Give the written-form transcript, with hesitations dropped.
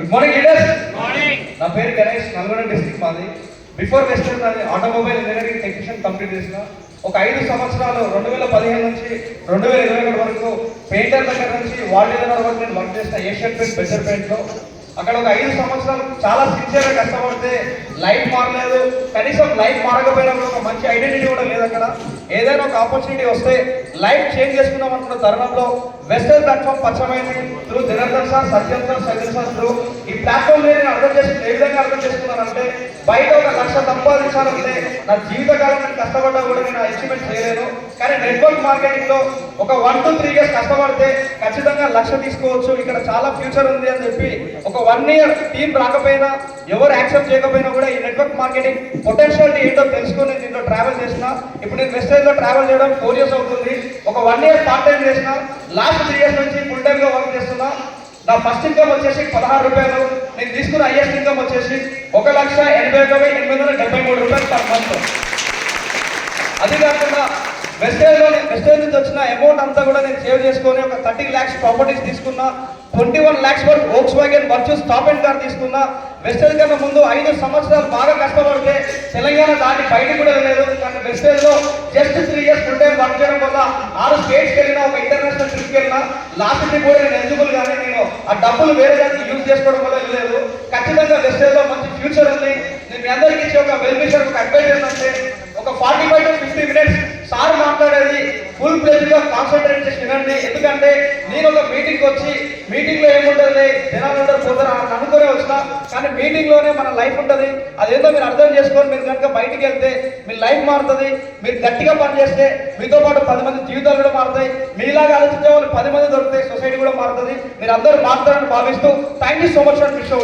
Good morning leaders. నా పేరు Ganesh, Nalgonda district మాది. బిఫోర్ వెస్టర్న్ అది ఆటోమొబైల్ ఇంజనీరింగ్ టెక్నీషియన్ కంప్లీట్ చేసిన ఒక 5 సంవత్సరాలు 2015 నుంచి 2021 వరకు పెయింటర్ దగ్గర నుంచి వాల్ డిజైనర్ వరకు నేను వర్క్ చేసిన ఏషియన్ పెయింట్, బెజర్ పెయింట్లో. అక్కడ ఒక 5 సంవత్సరాలు చాలా సిన్సియర్గా కష్టపడితే లైఫ్ మారలేదు. కనీసం లైఫ్ మారకపోయినా కూడా ఒక మంచి ఐడెంటిటీ కూడా లేదు. అక్కడ ఏదైనా ఒక ఆపర్చునిటీ వస్తే లైఫ్ చేంజ్ చేసుకుందాం అనుకున్న తరుణంలో వెస్టర్న్ ప్లాట్ఫామ్ పరిచయమైంది. త్రూ దినర్దన్ సార్, సత్యం సార్, సజ్జన్ సార్ త్రూ ఈ ప్లాట్ఫామ్ నేను అర్థం చేసుకుని ఏ విధంగా అర్థం చేసుకున్నానంటే, బయట ఒక 1 లక్ష సంపాదించాలంటే నా జీవితకాలం నేను కష్టపడ్డా కూడా నేను అచీవ్మెంట్ చేయలేను. కానీ నెట్వర్క్ మార్కెటింగ్ లో ఒక 1 to 3 years కష్టపడితే ఖచ్చితంగా 1 లక్ష తీసుకోవచ్చు, ఇక్కడ చాలా ఫ్యూచర్ ఉంది అని చెప్పి ఒక 1 year టీం రాకపోయినా, ఎవరు యాక్సెప్ట్ చేయకపోయినా కూడా ఈ నెట్వర్క్ మార్కెటింగ్ పొటెన్షియాలిటీ ఏంటో తెలుసుకుని దీంట్లో ట్రావెల్ చేసిన. ఇప్పుడు నేను వెస్టర్న్ లో ట్రావెల్ చేయడం 4 years అవుతుంది. ఒక 1 year పార్ట్ టైం చేసిన, లాస్ట్ 3 years నుంచి ఫుల్ టైమ్ గా వర్క్ చేస్తున్నా. నా ఫస్ట్ ఇన్కమ్ వచ్చేసి 16 రూపాయలు. నేను తీసుకున్న హైయెస్ట్ ఇన్కమ్ వచ్చేసి 1,81,873 రూపాయలు పర్ మంత్. అది కాకుండా వెస్టర్న్ నుంచి వచ్చిన అమౌంట్ అంతా కూడా నేను సేవ్ చేసుకొని ఒక 30 lakhs ప్రాపర్టీస్ తీసుకున్నా. 21 lakhs వరకు Volkswagen virtues top and car తీసుకున్నా. వెస్టర్న్ కన్నా ముందు 5 సంవత్సరాలు బాగా కష్టపడితే తెలంగాణ దాటి బయటకు కూడా లేదు. కానీ వెస్టర్న్ లో just 3 years full time work చేయడం వల్ల 6 స్టేట్స్కి వెళ్ళినా, ఒక ఇంటర్నేషనల్ ట్రిప్కి వెళ్ళినా. లాస్ట్ ట్రిప్ కూడా నేను ఎలిజిబుల్ కానీ నేను ఆ డబ్బులు వేరే దానికి యూజ్ చేసుకోవడం వల్ల లేదు. ఖచ్చితంగా వెస్టర్న్ లో మంచి ఫ్యూచర్ ఉంది. నేను మీ అందరికీ ఇచ్చే ఒక వెల్ విషర్, ఒక అడ్వైజ్ ఏంటంటే, ఒక 45 to 50 minutes సార్ మాట్లాడేది ఫుల్ ప్లేజ్ గా కాన్సన్ట్రేట్ చేసి వినండి. ఎందుకంటే నేను ఒక మీటింగ్ వచ్చి మీటింగ్ లో ఏముంటుంది, జనాలు ఉంటారు పోతారు అని అనుకునే వచ్చిన, కానీ మీటింగ్ లోనే మన లైఫ్ ఉంటుంది. అదేందో మీరు అర్థం చేసుకొని మీరు కనుక బయటికి వెళ్తే మీ లైఫ్ మారుతుంది. మీరు గట్టిగా పనిచేస్తే మీతో పాటు 10 మంది జీవితాలు కూడా మారుతాయి. మీలాగా ఆలోచించే వాళ్ళు 10 మంది దొరుకుతాయి, సొసైటీ కూడా మారుతుంది. మీరు అందరూ మారుతారని భావిస్తూ thank you so much for wish.